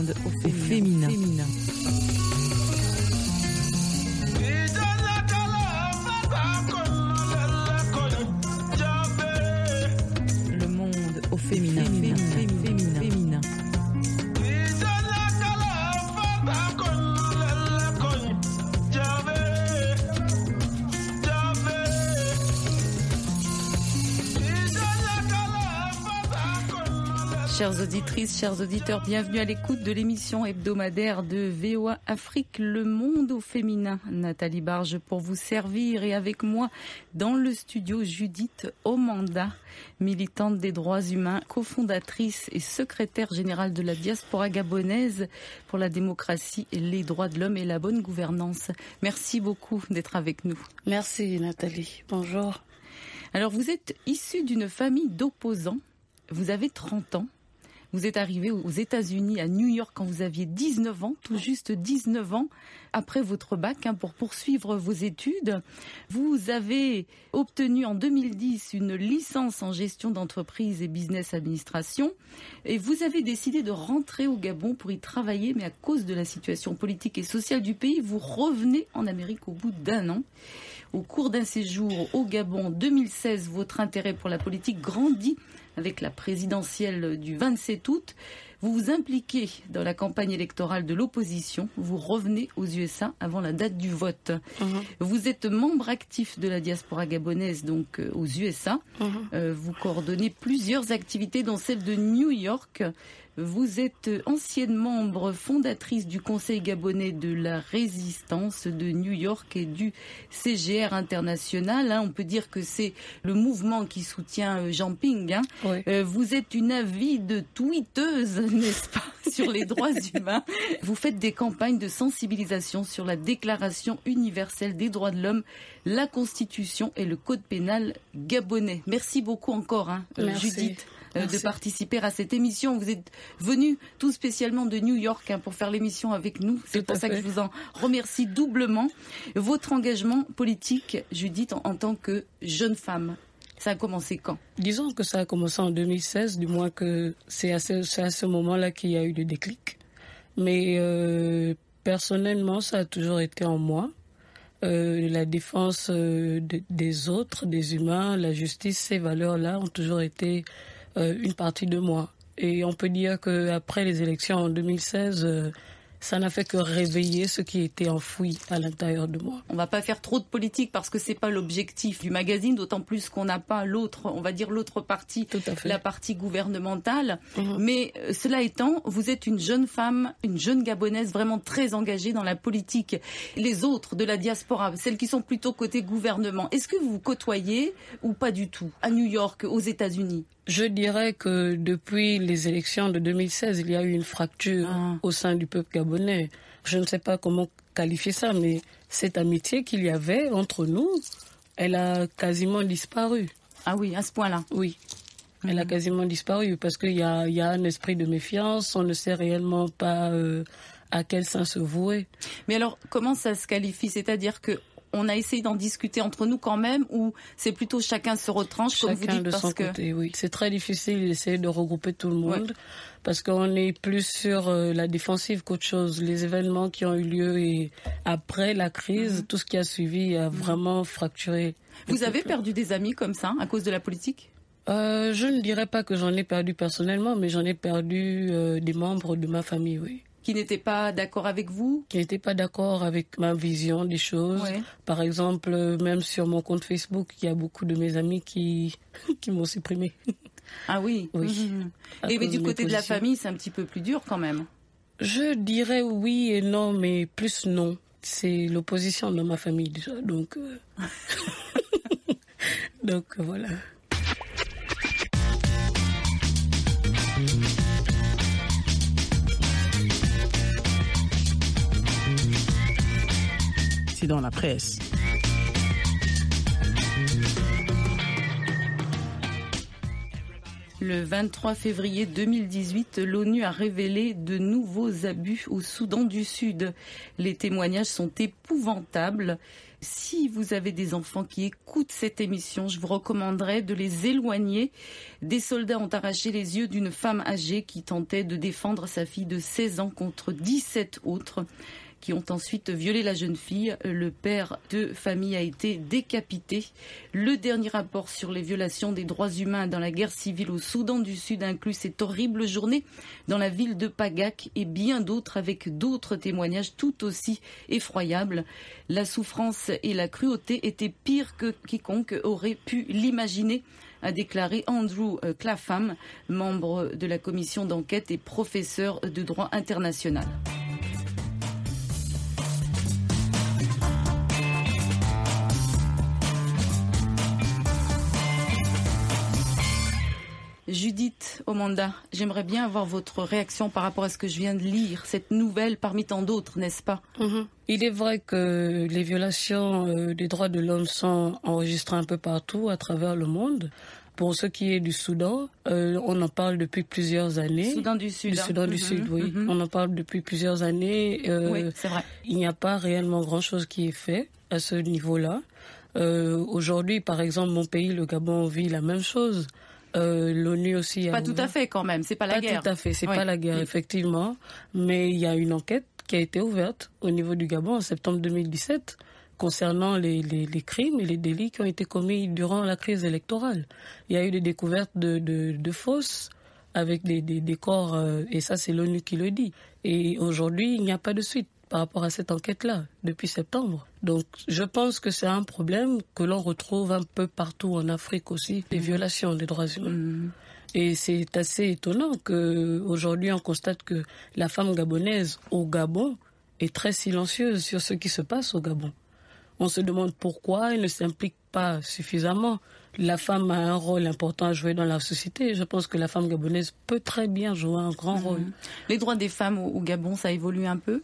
monde au féminin. Le monde au féminin. Chères auditrices, chers auditeurs, bienvenue à l'écoute de l'émission hebdomadaire de VOA Afrique, Le Monde au Féminin. Nathalie Barge pour vous servir et avec moi dans le studio Judith Omanda, militante des droits humains, cofondatrice et secrétaire générale de la diaspora gabonaise pour la démocratie et les droits de l'homme et la bonne gouvernance. Merci beaucoup d'être avec nous. Merci Nathalie, bonjour. Alors vous êtes issue d'une famille d'opposants, vous avez 30 ans. Vous êtes arrivé aux États-Unis, à New York, quand vous aviez 19 ans, tout juste 19 ans, après votre bac, pour poursuivre vos études. Vous avez obtenu en 2010 une licence en gestion d'entreprise et business administration. Et vous avez décidé de rentrer au Gabon pour y travailler, mais à cause de la situation politique et sociale du pays, vous revenez en Amérique au bout d'1 an. Au cours d'un séjour au Gabon en 2016, votre intérêt pour la politique grandit avec la présidentielle du 27 août. Vous vous impliquez dans la campagne électorale de l'opposition. Vous revenez aux USA avant la date du vote. Vous êtes membre actif de la diaspora gabonaise, donc aux USA. Vous coordonnez plusieurs activités, dont celle de New York. Vous êtes ancienne membre fondatrice du Conseil gabonais de la résistance de New York et du CGR international. On peut dire que c'est le mouvement qui soutient Jean Ping. Oui. Vous êtes une avide tweeteuse, n'est-ce pas, sur les droits humains. Vous faites des campagnes de sensibilisation sur la Déclaration universelle des droits de l'homme, la Constitution et le Code pénal gabonais. Merci beaucoup encore, Judith. De participer à cette émission. Vous êtes venu tout spécialement de New York pour faire l'émission avec nous. C'est pour ça que je vous en remercie doublement. Votre engagement politique, Judith, en tant que jeune femme, ça a commencé quand ? Disons que ça a commencé en 2016, du moins que c'est à ce moment-là qu'il y a eu le déclic. Mais personnellement, ça a toujours été en moi. La défense des autres, des humains, la justice, ces valeurs-là ont toujours été une partie de moi. Et on peut dire qu'après les élections en 2016, ça n'a fait que réveiller ce qui était enfoui à l'intérieur de moi. On va pas faire trop de politique parce que c'est pas l'objectif du magazine, d'autant plus qu'on n'a pas l'autre, on va dire l'autre partie, la partie gouvernementale. Mais cela étant, vous êtes une jeune femme, une jeune gabonaise vraiment très engagée dans la politique. Les autres de la diaspora, celles qui sont plutôt côté gouvernement, est-ce que vous vous côtoyez ou pas du tout à New York, aux États-Unis ? Je dirais que depuis les élections de 2016, il y a eu une fracture au sein du peuple gabonais. Je ne sais pas comment qualifier ça, mais cette amitié qu'il y avait entre nous, elle a quasiment disparu. Ah oui, à ce point-là. Oui, elle a quasiment disparu parce qu'il y a un esprit de méfiance, on ne sait réellement pas à quel sens se vouer. Mais alors, comment ça se qualifie ? C'est-à-dire que on a essayé d'en discuter entre nous quand même, ou c'est plutôt chacun se retranche, comme vous dites, de son côté, oui. C'est très difficile d'essayer de regrouper tout le monde, parce qu'on est plus sur la défensive qu'autre chose. Les événements qui ont eu lieu et après la crise, tout ce qui a suivi a vraiment fracturé. Vous avez perdu des amis comme ça, à cause de la politique ? Je ne dirais pas que j'en ai perdu personnellement, mais j'en ai perdu des membres de ma famille, oui. Qui n'étaient pas d'accord avec vous ? Qui n'étaient pas d'accord avec ma vision des choses. Par exemple, même sur mon compte Facebook, il y a beaucoup de mes amis qui m'ont supprimé. Ah oui. Oui. Et mais du côté de la famille, c'est un petit peu plus dur quand même. Je dirais oui et non, mais plus non. C'est l'opposition dans ma famille déjà, donc donc voilà. Dans la presse. Le 23 février 2018, l'ONU a révélé de nouveaux abus au Soudan du Sud. Les témoignages sont épouvantables. Si vous avez des enfants qui écoutent cette émission, je vous recommanderais de les éloigner. Des soldats ont arraché les yeux d'une femme âgée qui tentait de défendre sa fille de 16 ans contre 17 autres qui ont ensuite violé la jeune fille. Le père de famille a été décapité. Le dernier rapport sur les violations des droits humains dans la guerre civile au Soudan du Sud inclut cette horrible journée dans la ville de Pagak et bien d'autres avec d'autres témoignages tout aussi effroyables. La souffrance et la cruauté étaient pires que quiconque aurait pu l'imaginer, a déclaré Andrew Clapham, membre de la commission d'enquête et professeur de droit international. Judith Omanda, j'aimerais bien avoir votre réaction par rapport à ce que je viens de lire, cette nouvelle parmi tant d'autres, n'est-ce pas? Il est vrai que les violations des droits de l'homme sont enregistrées un peu partout à travers le monde. Pour ce qui est du Soudan, on en parle depuis plusieurs années. Soudan du Sud. Soudan du Sud, oui. On en parle depuis plusieurs années. Oui, c'est vrai. Il n'y a pas réellement grand-chose qui est fait à ce niveau-là. Aujourd'hui, par exemple, mon pays, le Gabon, vit la même chose. L'ONU aussi pas tout à fait quand même, c'est pas la guerre. Pas tout à fait, c'est pas la guerre effectivement, mais il y a une enquête qui a été ouverte au niveau du Gabon en septembre 2017 concernant les crimes et les délits qui ont été commis durant la crise électorale. Il y a eu des découvertes de fosses avec des corps, et ça c'est l'ONU qui le dit. Et aujourd'hui, il n'y a pas de suite par rapport à cette enquête-là, depuis septembre. Donc, je pense que c'est un problème que l'on retrouve un peu partout en Afrique aussi, des violations des droits humains. Et c'est assez étonnant qu'aujourd'hui, on constate que la femme gabonaise au Gabon est très silencieuse sur ce qui se passe au Gabon. On se demande pourquoi elle ne s'implique pas suffisamment. La femme a un rôle important à jouer dans la société. Je pense que la femme gabonaise peut très bien jouer un grand rôle. Les droits des femmes au Gabon, ça évolue un peu?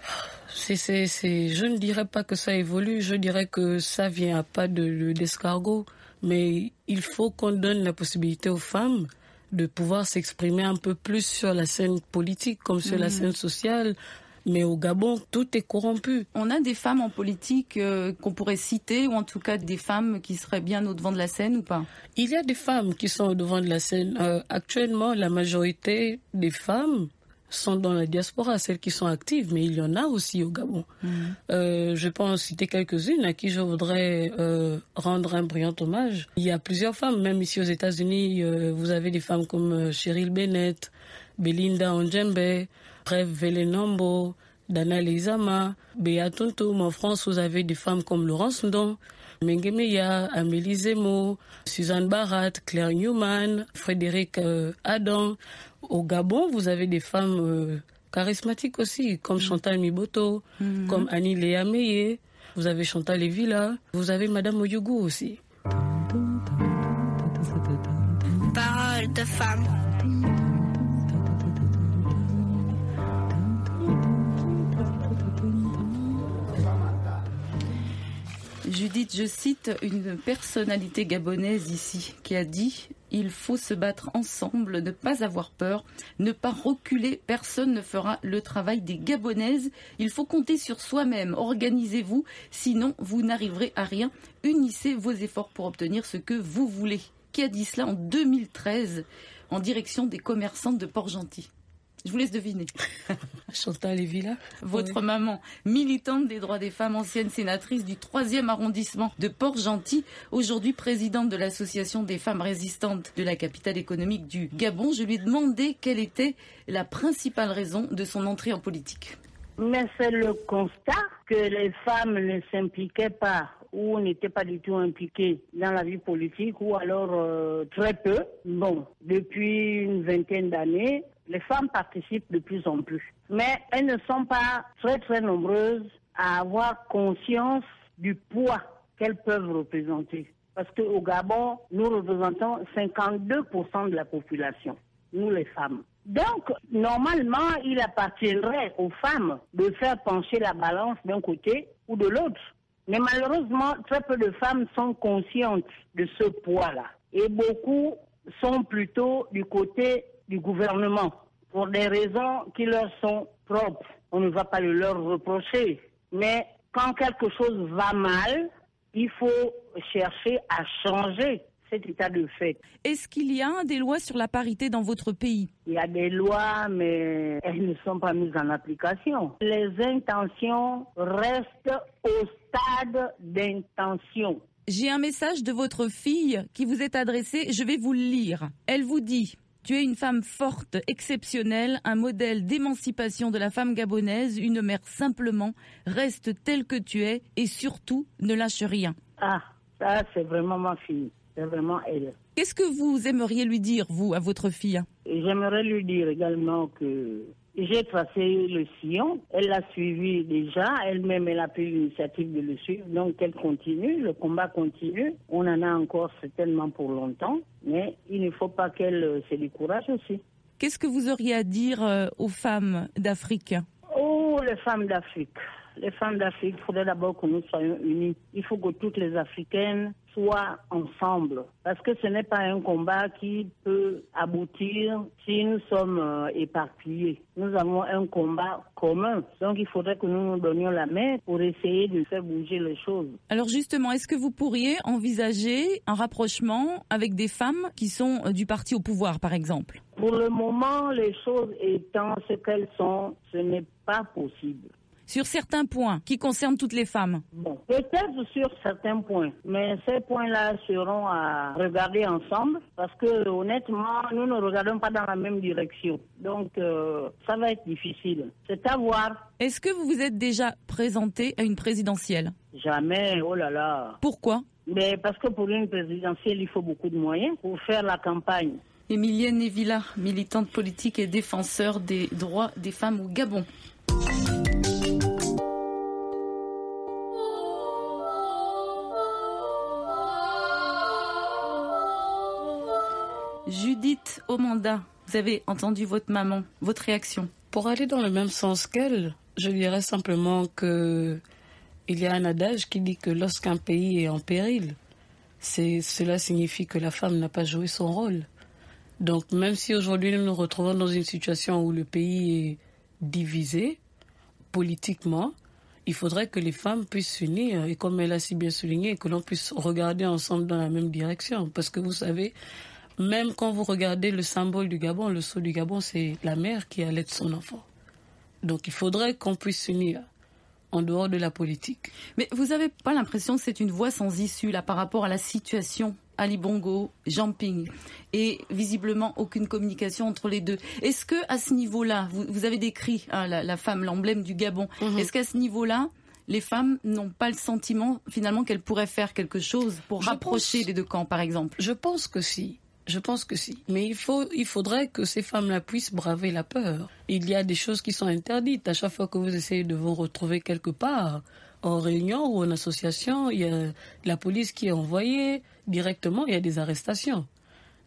Je ne dirais pas que ça évolue. Je dirais que ça vient à pas d'escargot. Mais il faut qu'on donne la possibilité aux femmes de pouvoir s'exprimer un peu plus sur la scène politique comme sur la scène sociale. Mais au Gabon, tout est corrompu. On a des femmes en politique qu'on pourrait citer, ou en tout cas des femmes qui seraient bien au devant de la scène ou pas? Il y a des femmes qui sont au devant de la scène. Actuellement, la majorité des femmes sont dans la diaspora, celles qui sont actives, mais il y en a aussi au Gabon. Je peux en citer quelques-unes à qui je voudrais rendre un brillant hommage. Il y a plusieurs femmes, même ici aux États-Unis, vous avez des femmes comme Cheryl Bennett, Belinda Onjembe, Rêve Velenombo, Dana Lezama, Béa Tuntum. En France, vous avez des femmes comme Laurence Ndon, Mengemeya, Amélie Zemo, Suzanne Barat, Claire Newman, Frédéric Adam. Au Gabon, vous avez des femmes charismatiques aussi, comme Chantal Miboto, comme Annie Léa Meye. Vous avez Chantal Evila. Vous avez Madame Oyugu aussi. Parole de femme. Judith, je cite une personnalité gabonaise ici qui a dit « Il faut se battre ensemble, ne pas avoir peur, ne pas reculer, personne ne fera le travail des Gabonaises. Il faut compter sur soi-même, organisez-vous, sinon vous n'arriverez à rien. Unissez vos efforts pour obtenir ce que vous voulez. » Qui a dit cela en 2013 en direction des commerçantes de Port-Gentil? Je vous laisse deviner. Chantal Evila. Votre maman, militante des droits des femmes, ancienne sénatrice du 3e arrondissement de Port-Gentil, aujourd'hui présidente de l'association des femmes résistantes de la capitale économique du Gabon. Je lui ai demandé quelle était la principale raison de son entrée en politique. Mais c'est le constat que les femmes ne s'impliquaient pas ou n'étaient pas du tout impliquées dans la vie politique ou alors très peu. Bon, depuis une vingtaine d'années, les femmes participent de plus en plus. Mais elles ne sont pas très nombreuses à avoir conscience du poids qu'elles peuvent représenter. Parce qu'au Gabon, nous représentons 52% de la population, nous les femmes. Donc, normalement, il appartiendrait aux femmes de faire pencher la balance d'un côté ou de l'autre. Mais malheureusement, très peu de femmes sont conscientes de ce poids-là. Et beaucoup sont plutôt du côté du gouvernement, pour des raisons qui leur sont propres. On ne va pas le leur reprocher. Mais quand quelque chose va mal, il faut chercher à changer cet état de fait. Est-ce qu'il y a des lois sur la parité dans votre pays? Il y a des lois, mais elles ne sont pas mises en application. Les intentions restent au stade d'intention. J'ai un message de votre fille qui vous est adressé, je vais vous le lire. Elle vous dit: tu es une femme forte, exceptionnelle, un modèle d'émancipation de la femme gabonaise, une mère simplement, reste telle que tu es et surtout ne lâche rien. Ah, ça c'est vraiment ma fille, c'est vraiment elle. Qu'est-ce que vous aimeriez lui dire, vous, à votre fille? Et j'aimerais lui dire également que j'ai tracé le sillon, elle l'a suivi déjà, elle-même elle a pris l'initiative de le suivre, donc elle continue, le combat continue, on en a encore certainement pour longtemps, mais il ne faut pas qu'elle se décourage aussi. Qu'est-ce que vous auriez à dire aux femmes d'Afrique? Oh, les femmes d'Afrique. Les femmes d'Afrique, il faudrait d'abord que nous soyons unis. Il faut que toutes les Africaines soient ensemble. Parce que ce n'est pas un combat qui peut aboutir si nous sommes éparpillés. Nous avons un combat commun. Donc il faudrait que nous nous donnions la main pour essayer de faire bouger les choses. Alors justement, est-ce que vous pourriez envisager un rapprochement avec des femmes qui sont du parti au pouvoir, par exemple? Pour le moment, les choses étant ce qu'elles sont, ce n'est pas possible. Sur certains points qui concernent toutes les femmes? Bon, peut-être sur certains points, mais ces points-là seront à regarder ensemble parce que honnêtement, nous ne regardons pas dans la même direction. Donc, ça va être difficile. C'est à voir. Est-ce que vous vous êtes déjà présenté à une présidentielle? Jamais, oh là là. Pourquoi? Mais parce que pour une présidentielle, il faut beaucoup de moyens pour faire la campagne. Emilienne Nevila, militante politique et défenseur des droits des femmes au Gabon. Judith Omanda, vous avez entendu votre maman, votre réaction? Pour aller dans le même sens qu'elle, je dirais simplement que il y a un adage qui dit que lorsqu'un pays est en péril, cela signifie que la femme n'a pas joué son rôle. Donc même si aujourd'hui nous nous retrouvons dans une situation où le pays est divisé politiquement, il faudrait que les femmes puissent s'unir et comme elle a si bien souligné, que l'on puisse regarder ensemble dans la même direction. Parce que vous savez, même quand vous regardez le symbole du Gabon, le sceau du Gabon, c'est la mère qui allait son enfant. Donc il faudrait qu'on puisse s'unir en dehors de la politique. Mais vous n'avez pas l'impression que c'est une voie sans issue là par rapport à la situation Ali Bongo, Jean Ping, et visiblement aucune communication entre les deux. Est-ce que à ce niveau-là, vous avez décrit la femme, l'emblème du Gabon, est-ce qu'à ce niveau-là, les femmes n'ont pas le sentiment finalement qu'elles pourraient faire quelque chose pour rapprocher les deux camps, par exemple? Je pense que si. Mais il faudrait que ces femmes-là puissent braver la peur. Il y a des choses qui sont interdites. À chaque fois que vous essayez de vous retrouver quelque part, en réunion ou en association, il y a la police qui est envoyée directement, il y a des arrestations.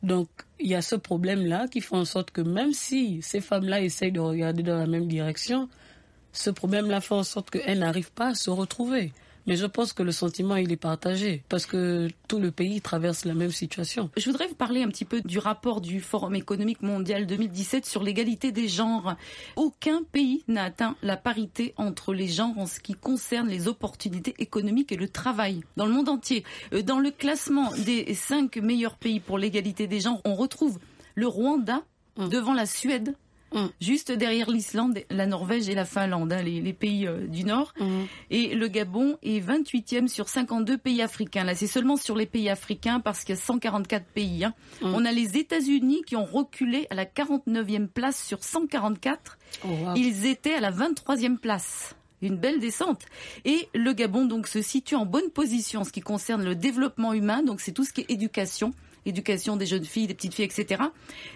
Donc, il y a ce problème-là qui fait en sorte que même si ces femmes-là essayent de regarder dans la même direction, ce problème-là fait en sorte qu'elles n'arrivent pas à se retrouver. Mais je pense que le sentiment, il est partagé parce que tout le pays traverse la même situation. Je voudrais vous parler un petit peu du rapport du Forum économique mondial 2017 sur l'égalité des genres. Aucun pays n'a atteint la parité entre les genres en ce qui concerne les opportunités économiques et le travail dans le monde entier. Dans le classement des 5 meilleurs pays pour l'égalité des genres, on retrouve le Rwanda devant la Suède, juste derrière l'Islande, la Norvège et la Finlande, les pays du Nord. Et le Gabon est 28e sur 52 pays africains. Là, c'est seulement sur les pays africains parce qu'il y a 144 pays. On a les États-Unis qui ont reculé à la 49e place sur 144. Oh, wow. Ils étaient à la 23e place. Une belle descente. Et le Gabon donc se situe en bonne position en ce qui concerne le développement humain. Donc c'est tout ce qui est éducation des jeunes filles, des petites filles, etc.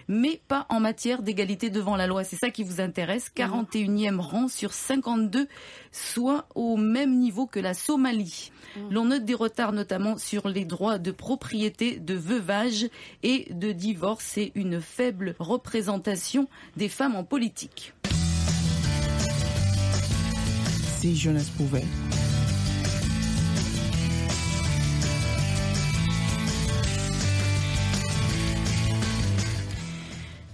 Mais pas en matière d'égalité devant la loi. C'est ça qui vous intéresse. 41e rang sur 52, soit au même niveau que la Somalie. L'on note des retards notamment sur les droits de propriété, de veuvage et de divorce et une faible représentation des femmes en politique. Si jeunesse pouvait.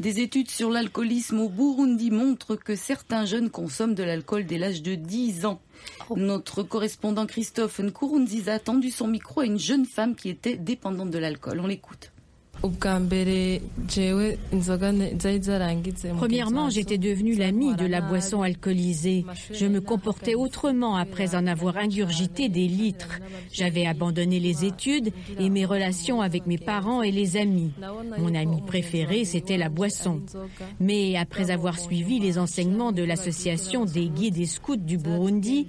Des études sur l'alcoolisme au Burundi montrent que certains jeunes consomment de l'alcool dès l'âge de 10 ans. Notre correspondant Christophe Nkurunziza a tendu son micro à une jeune femme qui était dépendante de l'alcool. On l'écoute. Premièrement, j'étais devenue l'amie de la boisson alcoolisée. Je me comportais autrement après en avoir ingurgité des litres. J'avais abandonné les études et mes relations avec mes parents et les amis. Mon ami préféré, c'était la boisson. Mais après avoir suivi les enseignements de l'association des guides et scouts du Burundi,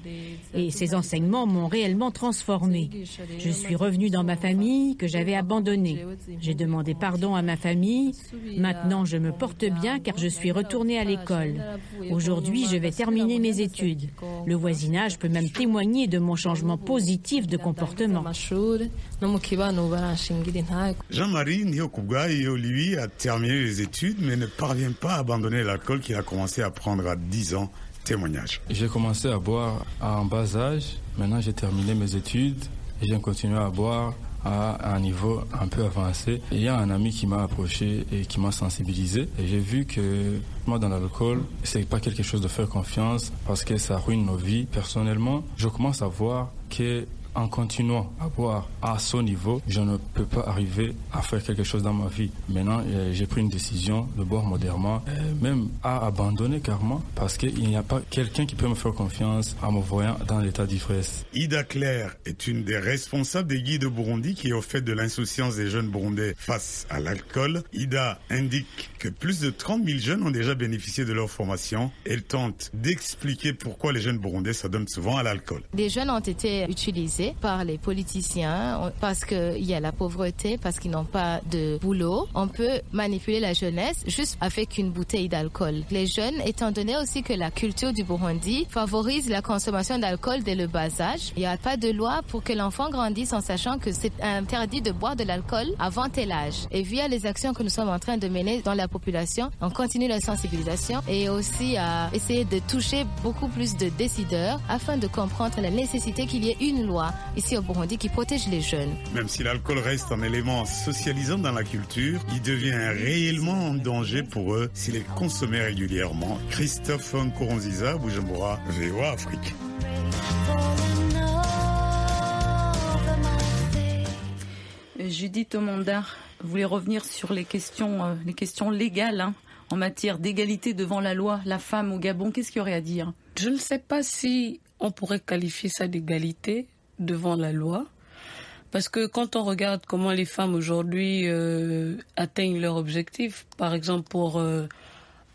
et ces enseignements m'ont réellement transformée. Je suis revenue dans ma famille que j'avais abandonnée. J'ai demandé pardon à ma famille. Maintenant, je me porte bien car je suis retournée à l'école. Aujourd'hui, je vais terminer mes études. Le voisinage peut même témoigner de mon changement positif de comportement. Jean-Marie Niokubwayo, lui, a terminé les études mais ne parvient pas à abandonner l'alcool qu'il a commencé à prendre à 10 ans. Témoignage. J'ai commencé à boire à un bas âge. Maintenant, j'ai terminé mes études et j'ai continué à boire à un niveau un peu avancé. Il y a un ami qui m'a approché et qui m'a sensibilisé. Et j'ai vu que moi, dans l'alcool, c'est pas quelque chose de faire confiance parce que ça ruine nos vies. Personnellement, je commence à voir que en continuant à boire à ce niveau, je ne peux pas arriver à faire quelque chose dans ma vie. Maintenant, j'ai pris une décision de boire modérément, même à abandonner carrément, parce qu'il n'y a pas quelqu'un qui peut me faire confiance en me voyant dans l'état d'ivresse. Ida Claire est une des responsables des guides de Burundi qui est au fait de l'insouciance des jeunes burundais face à l'alcool. Ida indique que plus de 30 000 jeunes ont déjà bénéficié de leur formation. Elle tente d'expliquer pourquoi les jeunes burundais s'adonnent souvent à l'alcool. Des jeunes ont été utilisés par les politiciens parce qu'il y a la pauvreté, parce qu'ils n'ont pas de boulot. On peut manipuler la jeunesse juste avec une bouteille d'alcool. Les jeunes, étant donné aussi que la culture du Burundi favorise la consommation d'alcool dès le bas âge, il n'y a pas de loi pour que l'enfant grandisse en sachant que c'est interdit de boire de l'alcool avant tel âge. Et via les actions que nous sommes en train de mener dans la population, on continue la sensibilisation et aussi à essayer de toucher beaucoup plus de décideurs afin de comprendre la nécessité qu'il y ait une loi ici au Burundi qui protège les jeunes. Même si l'alcool reste un élément socialisant dans la culture, il devient réellement un danger pour eux s'il est consommé régulièrement. Christophe Nkurunziza, Bujumbura, VOA Afrique. Judith Omondar, vous voulez revenir sur les questions légales en matière d'égalité devant la loi, la femme au Gabon, qu'est-ce qu'il y aurait à dire? Je ne sais pas si on pourrait qualifier ça d'égalité devant la loi, parce que quand on regarde comment les femmes aujourd'hui atteignent leur objectif, par exemple pour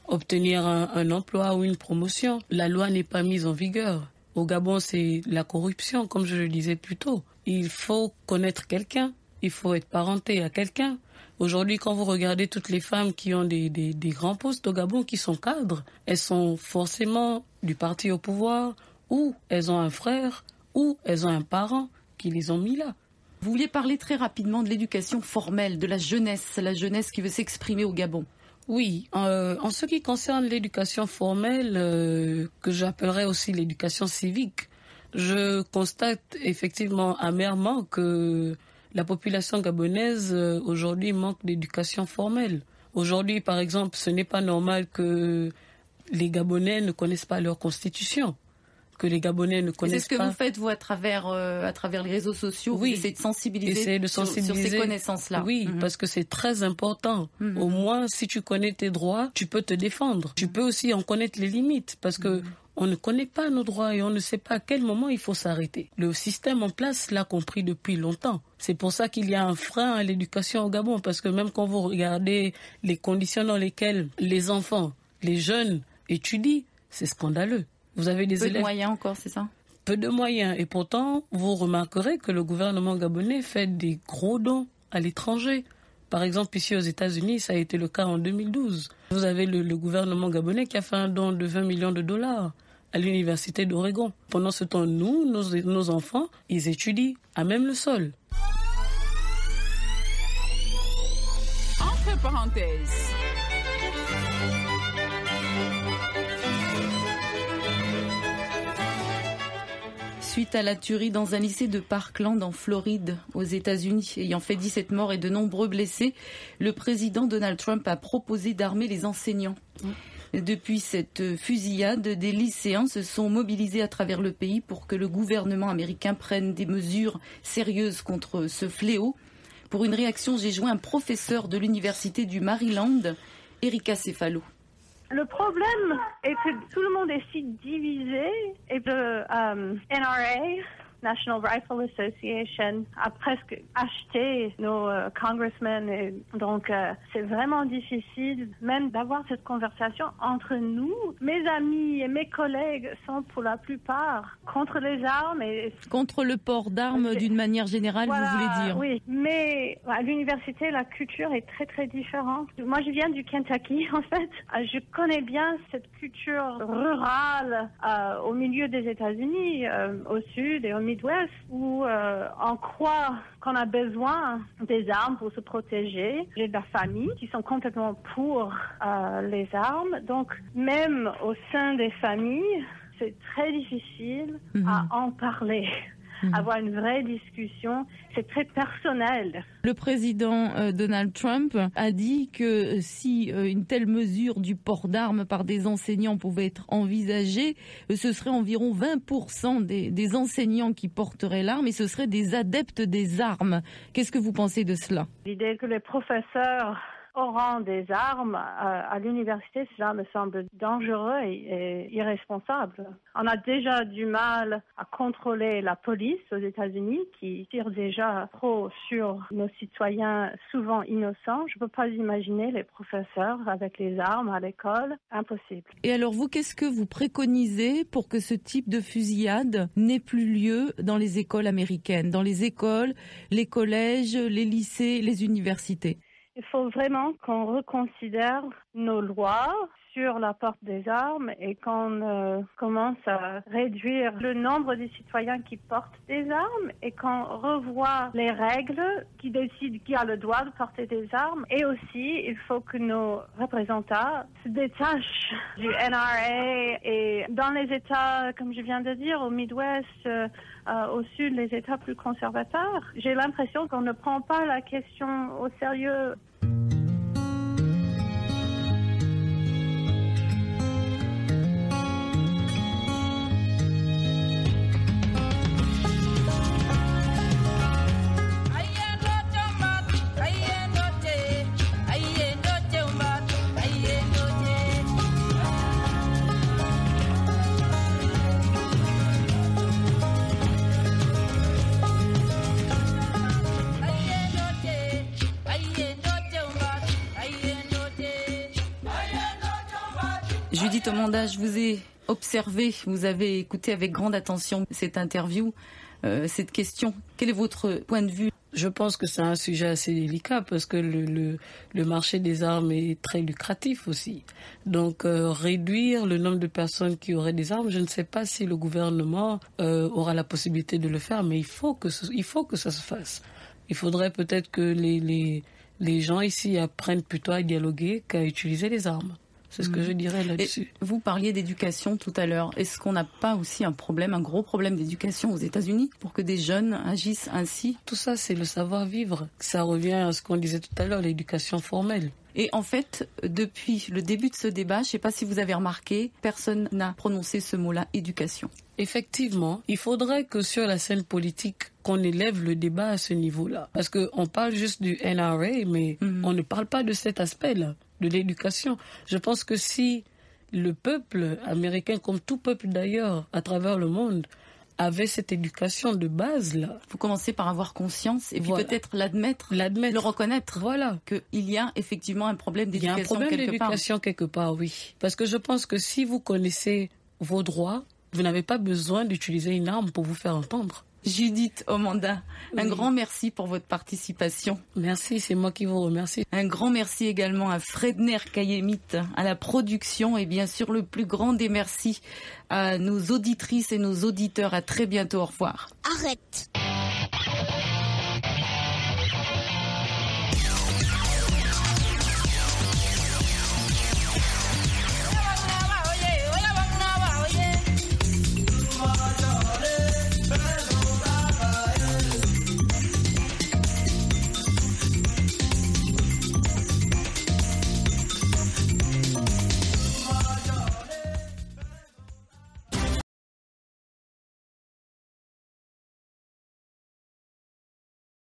obtenir un emploi ou une promotion, la loi n'est pas mise en vigueur. Au Gabon, c'est la corruption, comme je le disais plus tôt. Il faut connaître quelqu'un, il faut être parenté à quelqu'un. Aujourd'hui, quand vous regardez toutes les femmes qui ont des grands postes au Gabon, qui sont cadres, elles sont forcément du parti au pouvoir, ou elles ont un frère, ou elles ont un parent qui les ont mis là. Vous vouliez parler très rapidement de l'éducation formelle, de la jeunesse qui veut s'exprimer au Gabon. Oui, en ce qui concerne l'éducation formelle, que j'appellerais aussi l'éducation civique, je constate effectivement amèrement que la population gabonaise aujourd'hui manque d'éducation formelle. Aujourd'hui, par exemple, ce n'est pas normal que les Gabonais ne connaissent pas leur constitution, que les Gabonais ne connaissent pas. C'est ce que vous faites, vous, à travers les réseaux sociaux. Oui, vous essayez de sensibiliser, sur ces connaissances-là. Oui, parce que c'est très important. Au moins, si tu connais tes droits, tu peux te défendre. Tu peux aussi en connaître les limites, parce que on ne connaît pas nos droits et on ne sait pas à quel moment il faut s'arrêter. Le système en place l'a compris depuis longtemps. C'est pour ça qu'il y a un frein à l'éducation au Gabon, parce que même quand vous regardez les conditions dans lesquelles les enfants, les jeunes étudient, c'est scandaleux. Vous avez des élèves... Peu de moyens encore, c'est ça? Peu de moyens. Et pourtant, vous remarquerez que le gouvernement gabonais fait des gros dons à l'étranger. Par exemple, ici aux États-Unis, ça a été le cas en 2012. Vous avez le gouvernement gabonais qui a fait un don de 20 millions de dollars à l'université d'Oregon. Pendant ce temps, nos enfants, ils étudient à même le sol. Entre parenthèses. Suite à la tuerie dans un lycée de Parkland en Floride, aux États-Unis, ayant fait 17 morts et de nombreux blessés, le président Donald Trump a proposé d'armer les enseignants. Depuis cette fusillade, des lycéens se sont mobilisés à travers le pays pour que le gouvernement américain prenne des mesures sérieuses contre ce fléau. Pour une réaction, j'ai joint un professeur de l'université du Maryland, Erika Cefalo. Le problème est que tout le monde est si divisé et le NRA, National Rifle Association, a presque acheté nos congressmen. Et donc, c'est vraiment difficile même d'avoir cette conversation entre nous. Mes amis et mes collègues sont pour la plupart contre les armes. Et contre le port d'armes d'une manière générale, voilà, vous voulez dire? Oui, mais à l'université, la culture est très, très différente. Moi, je viens du Kentucky, en fait. Je connais bien cette culture rurale au milieu des États-Unis, au sud et au Midwest, où on croit qu'on a besoin des armes pour se protéger. J'ai de la famille qui sont complètement pour les armes. Donc, même au sein des familles, c'est très difficile à en parler. Avoir une vraie discussion, c'est très personnel. Le président Donald Trump a dit que si une telle mesure du port d'armes par des enseignants pouvait être envisagée, ce serait environ 20% des enseignants qui porteraient l'arme et ce seraient des adeptes des armes. Qu'est-ce que vous pensez de cela? L'idée que les professeurs auront des armes à l'université, cela me semble dangereux et irresponsable. On a déjà du mal à contrôler la police aux États-Unis qui tire déjà trop sur nos citoyens souvent innocents. Je ne peux pas imaginer les professeurs avec les armes à l'école. Impossible. Et alors vous, qu'est-ce que vous préconisez pour que ce type de fusillade n'ait plus lieu dans les écoles américaines, dans les écoles, les collèges, les lycées, les universités? Il faut vraiment qu'on reconsidère nos lois sur la porte des armes et qu'on commence à réduire le nombre de citoyens qui portent des armes et qu'on revoie les règles qui décident qui a le droit de porter des armes. Et aussi, il faut que nos représentants se détachent du NRA et dans les États, comme je viens de dire, au Midwest, au Sud, les États plus conservateurs. J'ai l'impression qu'on ne prend pas la question au sérieux. Judith Omanda, je vous ai observé, vous avez écouté avec grande attention cette interview, cette question. Quel est votre point de vue? Je pense que c'est un sujet assez délicat parce que le marché des armes est très lucratif aussi. Donc réduire le nombre de personnes qui auraient des armes, je ne sais pas si le gouvernement aura la possibilité de le faire, mais il faut que ça se fasse. Il faudrait peut-être que les gens ici apprennent plutôt à dialoguer qu'à utiliser les armes. C'est ce que je dirais là-dessus. Et vous parliez d'éducation tout à l'heure. Est-ce qu'on n'a pas aussi un gros problème d'éducation aux États-Unis pour que des jeunes agissent ainsi? Tout ça, c'est le savoir-vivre. Ça revient à ce qu'on disait tout à l'heure, l'éducation formelle. Et en fait, depuis le début de ce débat, je ne sais pas si vous avez remarqué, personne n'a prononcé ce mot-là, éducation. Effectivement, il faudrait que sur la scène politique, qu'on élève le débat à ce niveau-là. Parce qu'on parle juste du NRA, mais on ne parle pas de cet aspect-là, de l'éducation. Je pense que si le peuple américain, comme tout peuple d'ailleurs, à travers le monde, avait cette éducation de base-là. Il faut commencer par avoir conscience et puis peut-être l'admettre, le reconnaître. Voilà. Qu'il y a effectivement un problème d'éducation quelque part. Il y a un problème d'éducation quelque part, oui. Parce que je pense que si vous connaissez vos droits, vous n'avez pas besoin d'utiliser une arme pour vous faire entendre. Judith Omanda, un grand merci pour votre participation. Merci, c'est moi qui vous remercie. Un grand merci également à Fredner Kayemit, à la production et bien sûr le plus grand des merci à nos auditrices et nos auditeurs. À très bientôt, au revoir. Arrête.